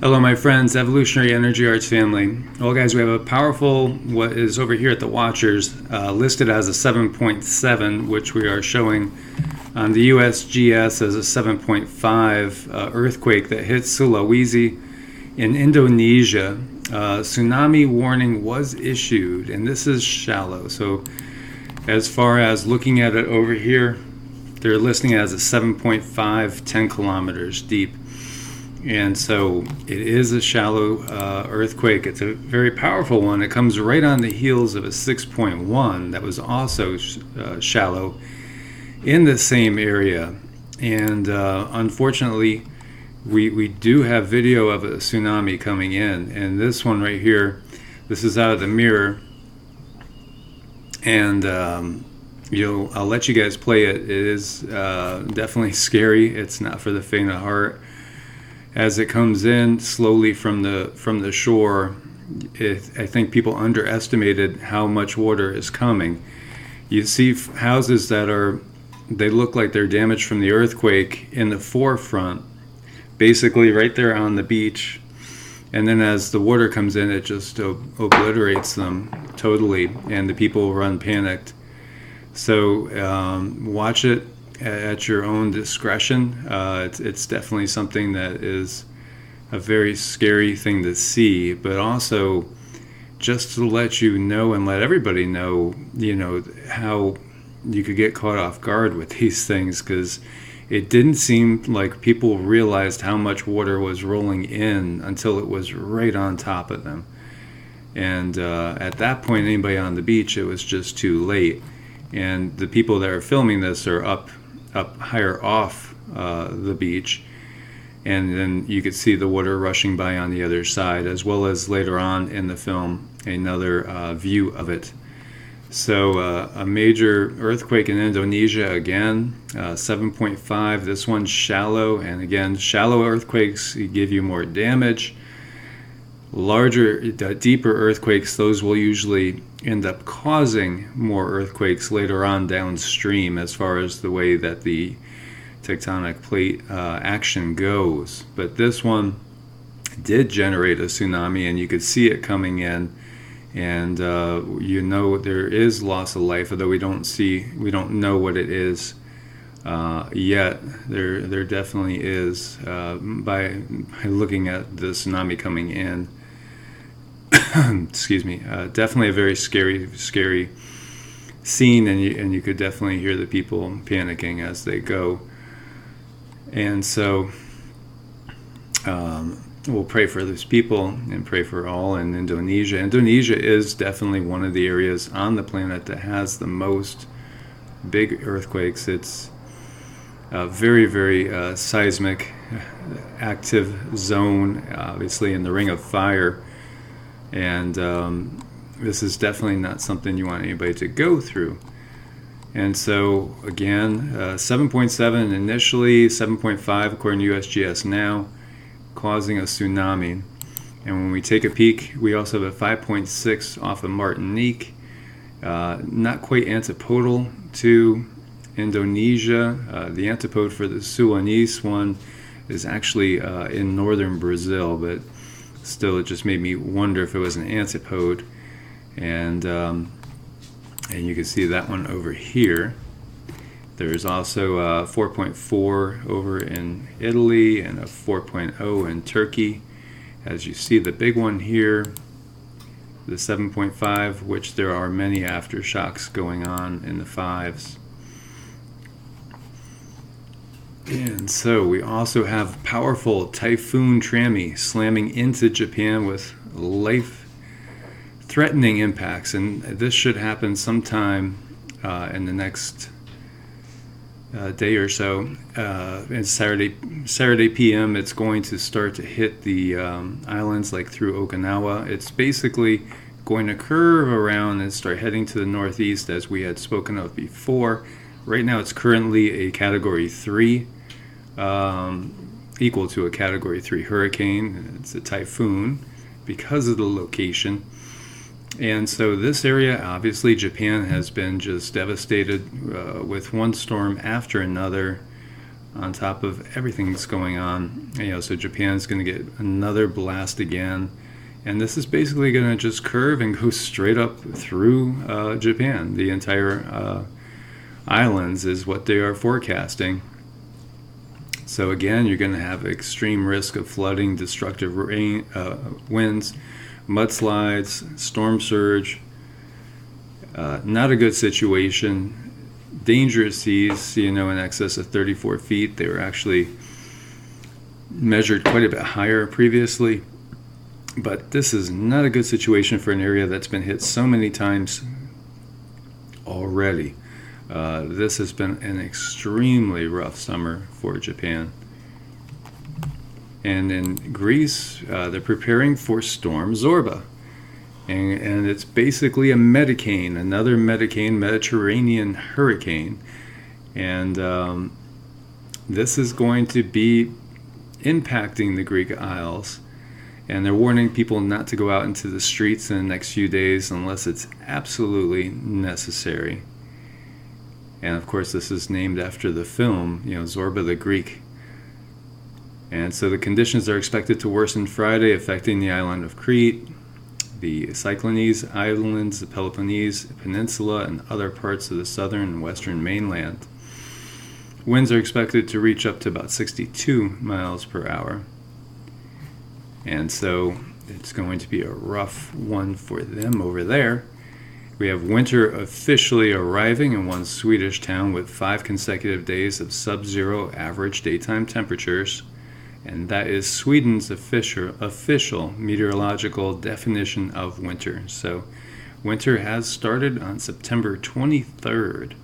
Hello, my friends, Evolutionary Energy Arts family. Well, guys, we have a powerful, what is over here at the Watchers, listed as a 7.7, which we are showing on the USGS as a 7.5 earthquake that hit Sulawesi in Indonesia. Tsunami warning was issued, and this is shallow. So, as far as looking at it over here, they're listing it as a 7.5, 10 kilometers deep. And so it is a shallow earthquake. It's a very powerful one. It comes right on the heels of a 6.1 that was also shallow in the same area. And unfortunately, we do have video of a tsunami coming in. And this one right here, this is out of the mirror. And I'll let you guys play it. It is definitely scary. It's not for the faint of heart. As it comes in slowly from the shore, I think people underestimated how much water is coming. You see houses they look like they're damaged from the earthquake in the forefront, basically right there on the beach. And then as the water comes in, it just obliterates them totally, and the people run panicked. So watch it at your own discretion. It's definitely something that is a very scary thing to see, but also just to let you know and let everybody know, how you could get caught off guard with these things, because it didn't seem like people realized how much water was rolling in until it was right on top of them. And at that point, anybody on the beach, it was just too late. And the people that are filming this are up higher off the beach, and then you could see the water rushing by on the other side, as well as later on in the film another view of it. So a major earthquake in Indonesia again, 7.5. This one's shallow, and again, shallow earthquakes give you more damage. Larger, deeper earthquakes, those will usually end up causing more earthquakes later on downstream, as far as the way that the tectonic plate action goes. But this one did generate a tsunami, and you could see it coming in, and there is loss of life, although we don't know what it is yet. There definitely is by looking at the tsunami coming in. Excuse me. Definitely a very scary scene, and you could definitely hear the people panicking as they go. And so we'll pray for those people and pray for all in Indonesia. Indonesia is definitely one of the areas on the planet that has the most big earthquakes. It's a very, very seismic, active zone, obviously in the Ring of Fire. And this is definitely not something you want anybody to go through. And so, again, 7.7 initially, 7.5 according to USGS now, causing a tsunami. And when we take a peek, we also have a 5.6 off of Martinique, not quite antipodal to Indonesia. The antipode for the Sulawesi one is actually in northern Brazil, but still, it just made me wonder if it was an antipode. And you can see that one over here. There's also a 4.4 over in Italy and a 4.0 in Turkey. As you see, the big one here, the 7.5, which there are many aftershocks going on in the 5s. And so we also have powerful Typhoon Trami slamming into Japan with life-threatening impacts, and this should happen sometime in the next day or so. It's Saturday p.m. It's going to start to hit the islands like through Okinawa. It's basically going to curve around and start heading to the northeast, as we had spoken of before. Right now, it's currently a Category 3. Equal to a Category 3 hurricane. It's a typhoon because of the location. And so this area, obviously, Japan has been just devastated with one storm after another. on top of everything that's going on. So Japan's going to get another blast again. And this is basically going to just curve and go straight up through Japan. The entire islands is what they are forecasting. So again, you're going to have extreme risk of flooding, destructive rain, winds, mudslides, storm surge. Not a good situation. Dangerous seas, in excess of 34 feet. They were actually measured quite a bit higher previously. But this is not a good situation for an area that's been hit so many times already. This has been an extremely rough summer for Japan. And in Greece, they're preparing for Storm Zorba. And it's basically a Medicane, another Medicane, Mediterranean hurricane. And this is going to be impacting the Greek Isles. And they're warning people not to go out into the streets in the next few days unless it's absolutely necessary. And of course, this is named after the film, Zorba the Greek. And so the conditions are expected to worsen Friday, affecting the island of Crete, the Cyclades Islands, the Peloponnese Peninsula, and other parts of the southern and western mainland. Winds are expected to reach up to about 62 miles per hour. And so it's going to be a rough one for them over there. We have winter officially arriving in one Swedish town with 5 consecutive days of sub-zero average daytime temperatures. And that is Sweden's official meteorological definition of winter. So winter has started on September 23rd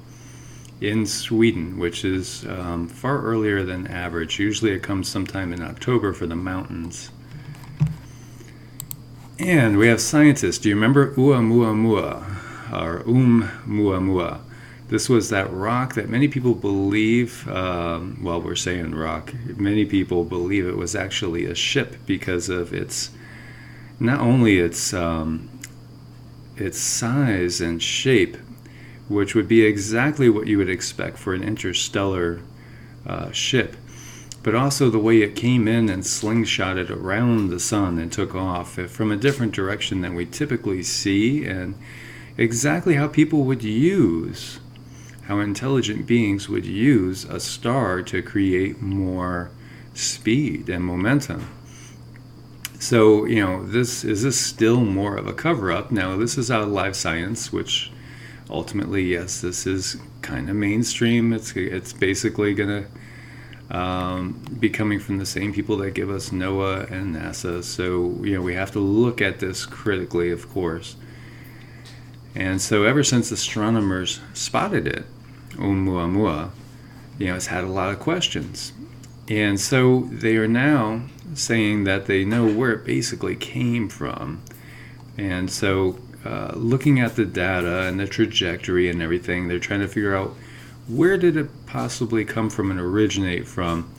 in Sweden, which is far earlier than average. Usually it comes sometime in October for the mountains. And we have scientists. Do you remember Oumuamua, or Oumuamua? This was that rock that many people believe, we're saying rock, many people believe it was actually a ship because of its, not only its size and shape, which would be exactly what you would expect for an interstellar ship, but also the way it came in and slingshotted around the sun and took off from a different direction than we typically see, and exactly how people would use, how intelligent beings would use a star to create more speed and momentum. So, is this still more of a cover-up? Now, this is out of Live Science, which ultimately, yes, this is kind of mainstream. It's basically going to be coming from the same people that give us NOAA and NASA. So, we have to look at this critically, of course. And so ever since astronomers spotted it, Oumuamua, it's had a lot of questions. And so they are now saying that they know where it basically came from. And so looking at the data and the trajectory and everything, they're trying to figure out, where did it possibly come from and originate from?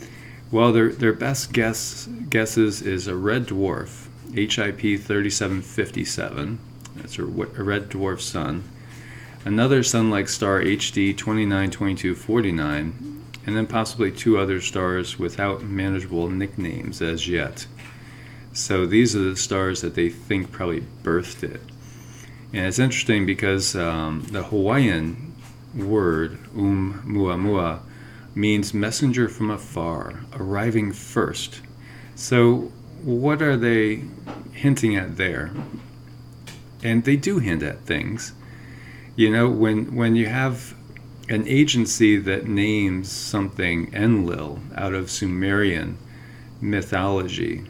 Well, their best guesses is a red dwarf, HIP 3757. That's a red dwarf sun. Another sun-like star, HD 292249, and then possibly 2 other stars without manageable nicknames as yet. So these are the stars that they think probably birthed it. And it's interesting because the Hawaiian word, Oumuamua, means messenger from afar, arriving first. So what are they hinting at there? And they do hint at things. When you have an agency that names something Enlil out of Sumerian mythology,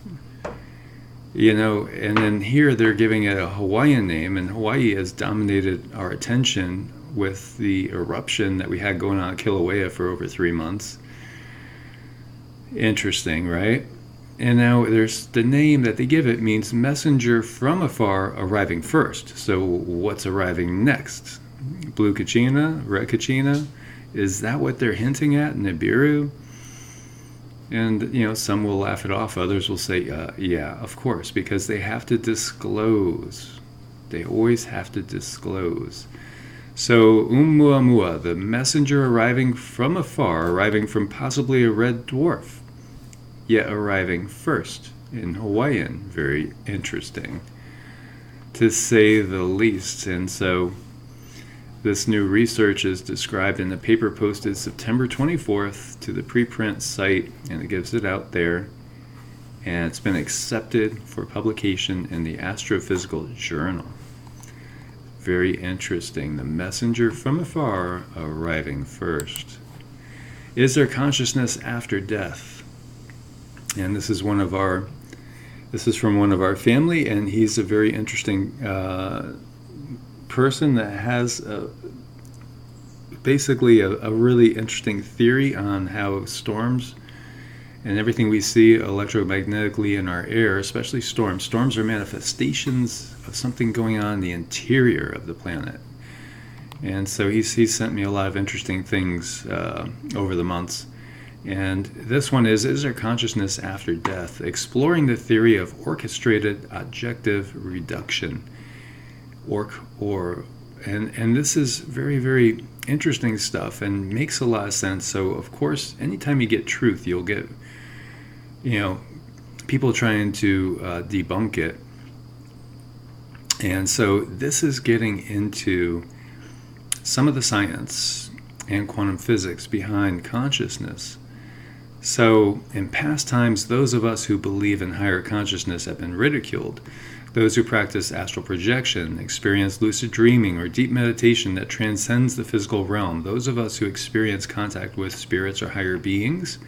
and then here they're giving it a Hawaiian name, and Hawaii has dominated our attention with the eruption that we had going on at Kilauea for over 3 months. Interesting, right? And now there's the name that they give it means messenger from afar arriving first. So what's arriving next? Blue Kachina? Red Kachina? Is that what they're hinting at? Nibiru? And, some will laugh it off. Others will say, yeah, of course, because they have to disclose. They always have to disclose. So, Oumuamua, the messenger arriving from afar, arriving from possibly a red dwarf, yet arriving first in Hawaiian. Very interesting, to say the least. And so, this new research is described in a paper posted September 24th to the preprint site, and it gives it out there. And it's been accepted for publication in the Astrophysical Journal. Very interesting. The messenger from afar arriving first. Is there consciousness after death? And this is from one of our family, and he's a very interesting person that has basically a really interesting theory on how storms and everything we see electromagnetically in our air, especially storms. Storms are manifestations of something going on in the interior of the planet. And so he's sent me a lot of interesting things over the months. And this one is there consciousness after death? Exploring the theory of orchestrated objective reduction. And this is very, very interesting stuff and makes a lot of sense. So, of course, anytime you get truth, you'll get, people trying to debunk it. And so this is getting into some of the science and quantum physics behind consciousness. So in past times, those of us who believe in higher consciousness have been ridiculed. Those who practice astral projection, experience lucid dreaming or deep meditation that transcends the physical realm, those of us who experience contact with spirits or higher beings,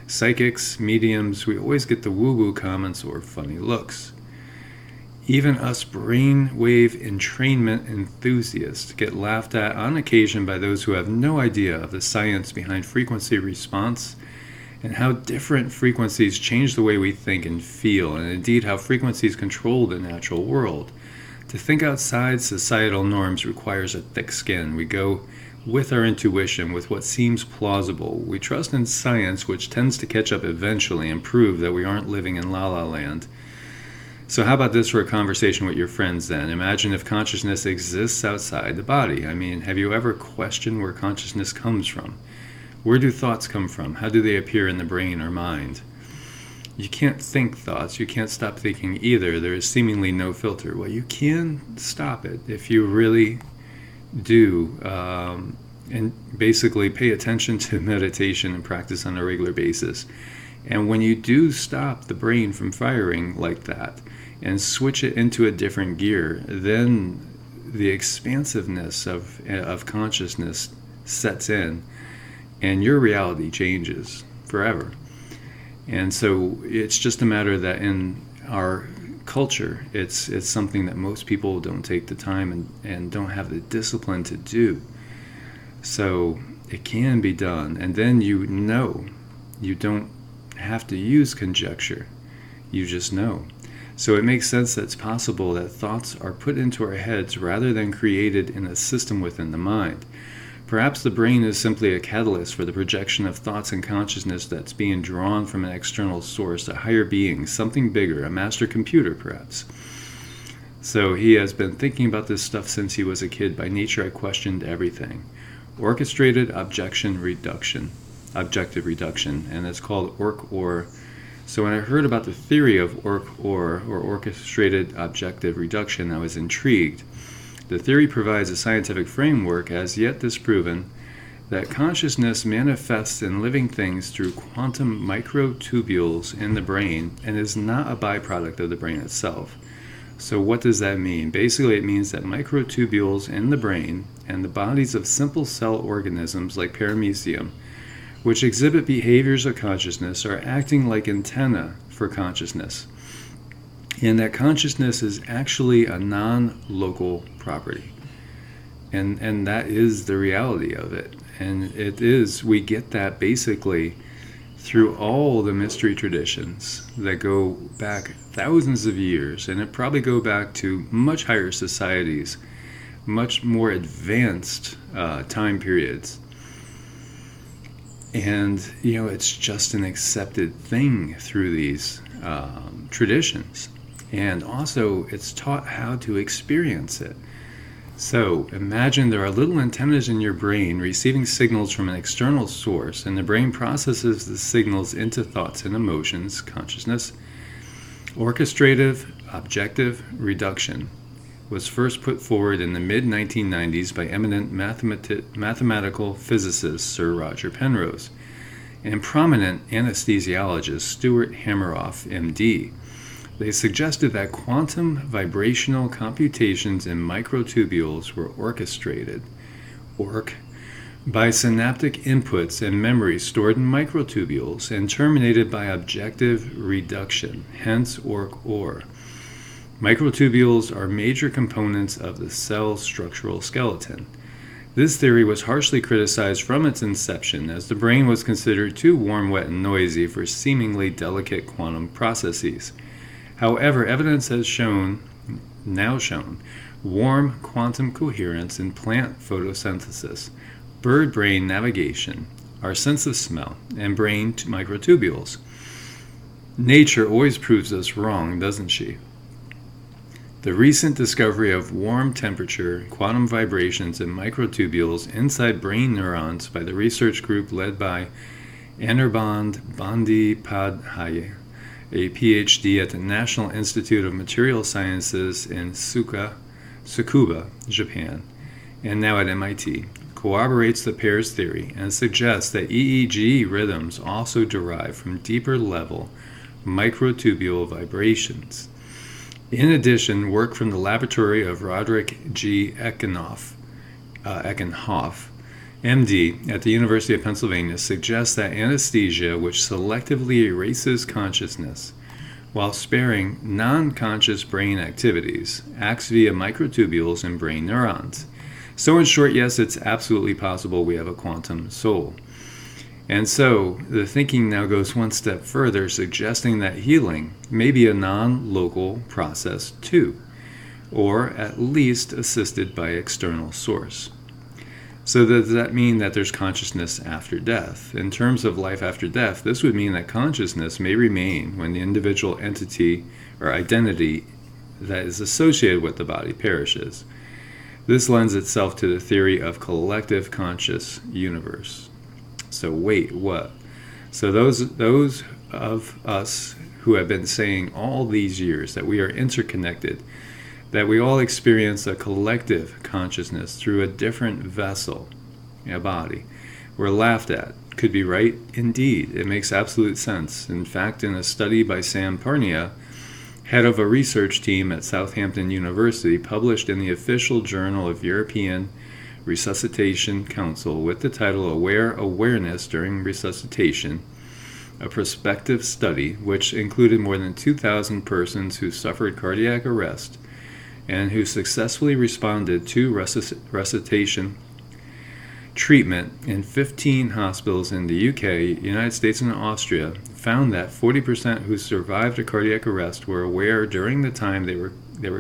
psychics, mediums, we always get the woo-woo comments or funny looks. Even us brainwave entrainment enthusiasts get laughed at on occasion by those who have no idea of the science behind frequency response and how different frequencies change the way we think and feel, and indeed how frequencies control the natural world. To think outside societal norms requires a thick skin. We go with our intuition, with what seems plausible. We trust in science, which tends to catch up eventually and prove that we aren't living in La La Land. So how about this for a conversation with your friends then? Imagine if consciousness exists outside the body. I mean, have you ever questioned where consciousness comes from? Where do thoughts come from? How do they appear in the brain or mind? You can't think thoughts. You can't stop thinking either. There is seemingly no filter. Well, you can stop it if you really do, and basically pay attention to meditation and practice on a regular basis. And when you do stop the brain from firing like that and switch it into a different gear, then the expansiveness of consciousness sets in, and your reality changes forever. And so it's just a matter that in our culture, it's something that most people don't take the time and don't have the discipline to do. So it can be done, and then you don't have to use conjecture. You just know. So it makes sense that it's possible that thoughts are put into our heads rather than created in a system within the mind. Perhaps the brain is simply a catalyst for the projection of thoughts and consciousness that's being drawn from an external source, a higher being, something bigger, a master computer perhaps. So he has been thinking about this stuff since he was a kid. By nature, I questioned everything. Orchestrated objective reduction, and it's called ORC-OR. So when I heard about the theory of ORC-OR, or orchestrated objective reduction, I was intrigued. The theory provides a scientific framework, as yet disproven, that consciousness manifests in living things through quantum microtubules in the brain and is not a byproduct of the brain itself. So what does that mean? Basically, it means that microtubules in the brain and the bodies of simple cell organisms like paramecium, which exhibit behaviors of consciousness, are acting like antennae for consciousness. And that consciousness is actually a non-local property. And that is the reality of it. And we get that basically through all the mystery traditions that go back thousands of years, and it probably go back to much higher societies, much more advanced time periods. And, it's just an accepted thing through these traditions. And also, it's taught how to experience it. So, imagine there are little antennas in your brain receiving signals from an external source, and the brain processes the signals into thoughts and emotions, consciousness. Orchestrative objective reduction was first put forward in the mid-1990s by eminent mathematical physicist Sir Roger Penrose and prominent anesthesiologist Stuart Hameroff, MD. They suggested that quantum vibrational computations in microtubules were orchestrated, by synaptic inputs and memory stored in microtubules and terminated by objective reduction, hence OR. Microtubules are major components of the cell structural skeleton. This theory was harshly criticized from its inception, as the brain was considered too warm, wet, and noisy for seemingly delicate quantum processes. However, evidence has now shown warm quantum coherence in plant photosynthesis, bird brain navigation, our sense of smell, and brain microtubules. Nature always proves us wrong, doesn't she? The recent discovery of warm temperature quantum vibrations in microtubules inside brain neurons by the research group led by Anirban Bandyopadhyay, a PhD at the National Institute of Material Sciences in Tsukuba, Japan, and now at MIT, corroborates the pair's theory and suggests that EEG rhythms also derive from deeper level microtubule vibrations. In addition, work from the laboratory of Roderick G. Eckenhoff, MD, at the University of Pennsylvania suggests that anesthesia, which selectively erases consciousness while sparing non-conscious brain activities, acts via microtubules and brain neurons. So in short, yes, it's absolutely possible we have a quantum soul. And so the thinking now goes one step further, suggesting that healing may be a non-local process too, or at least assisted by external source. So does that mean that there's consciousness after death? In terms of life after death, this would mean that consciousness may remain when the individual entity or identity that is associated with the body perishes. This lends itself to the theory of collective conscious universe. So wait, what? So those of us who have been saying all these years that we are interconnected, that we all experience a collective consciousness through a different vessel, a body, we're laughed at. Could be right? Indeed, it makes absolute sense. In fact, in a study by Sam Parnia, head of a research team at Southampton University, published in the official Journal of European Resuscitation Council with the title Aware Awareness During Resuscitation, a prospective study which included more than 2,000 persons who suffered cardiac arrest and who successfully responded to resuscitation treatment in 15 hospitals in the UK, United States, and Austria, found that 40% who survived a cardiac arrest were aware during the time they were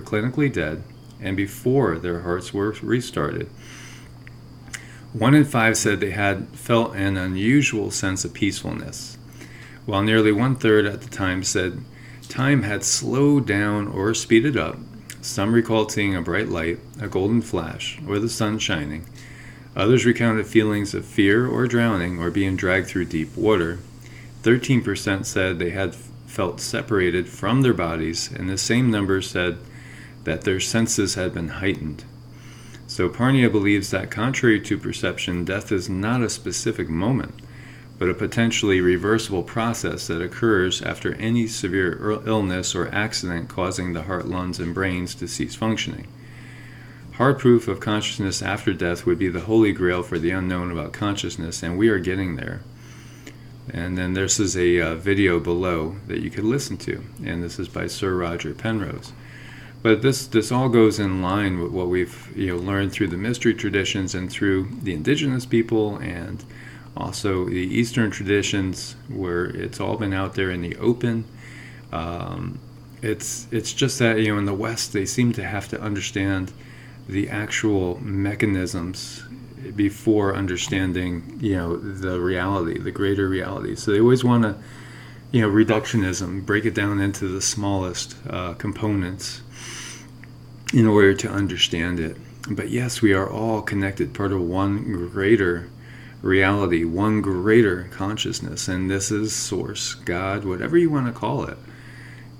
clinically dead and before their hearts were restarted. 1 in 5 said they had felt an unusual sense of peacefulness, while nearly 1/3 at the time said time had slowed down or speeded up. Some recalled seeing a bright light, a golden flash, or the sun shining. Others recounted feelings of fear or drowning or being dragged through deep water. 13% said they had felt separated from their bodies, and the same number said that their senses had been heightened. So Parnia believes that contrary to perception, death is not a specific moment, but a potentially reversible process that occurs after any severe illness or accident causing the heart, lungs, and brains to cease functioning. Hard proof of consciousness after death would be the holy grail for the unknown about consciousness, and we are getting there. And then this is a video below that you could listen to, and this is by Sir Roger Penrose. But this all goes in line with what we've learned through the mystery traditions and through the indigenous people, and also the Eastern traditions, where it's all been out there in the open. It's just that in the West they seem to have to understand the actual mechanisms before understanding the reality, the greater reality. So they always want to reductionism, break it down into the smallest components in order to understand it. But yes, we are all connected, part of one greater reality, one greater consciousness, and this is Source, God, whatever you want to call it.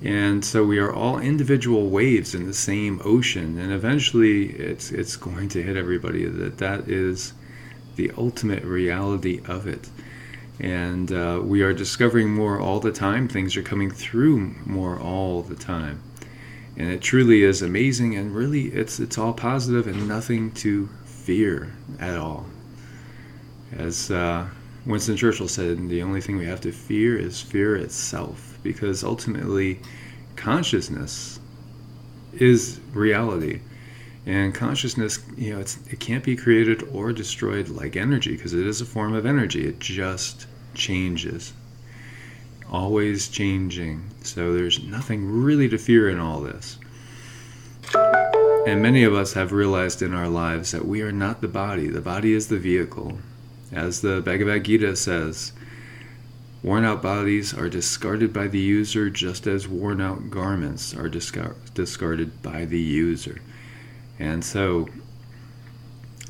And so we are all individual waves in the same ocean, and eventually it's going to hit everybody that is the ultimate reality of it. And we are discovering more all the time. Things are coming through more all the time. And it truly is amazing, and really it's all positive and nothing to fear at all. As Winston Churchill said, the only thing we have to fear is fear itself, because ultimately consciousness is reality. And consciousness, it can't be created or destroyed like energy, because it is a form of energy. It just changes. Always changing. So there's nothing really to fear in all this. And many of us have realized in our lives that we are not the body. The body is the vehicle. As the Bhagavad Gita says, worn out bodies are discarded by the user, just as worn out garments are discarded by the user. And so,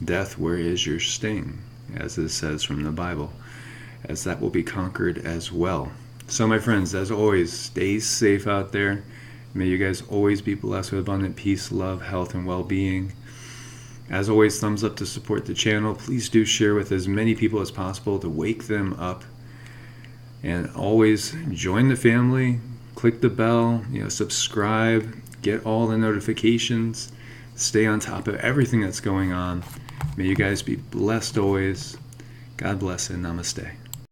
death, where is your sting? As it says from the Bible, as that will be conquered as well. So my friends, as always, stay safe out there. May you guys always be blessed with abundant peace, love, health, and well-being. As always, thumbs up to support the channel. Please do share with as many people as possible to wake them up. And always join the family, click the bell, subscribe, get all the notifications, stay on top of everything that's going on. May you guys be blessed always. God bless and namaste.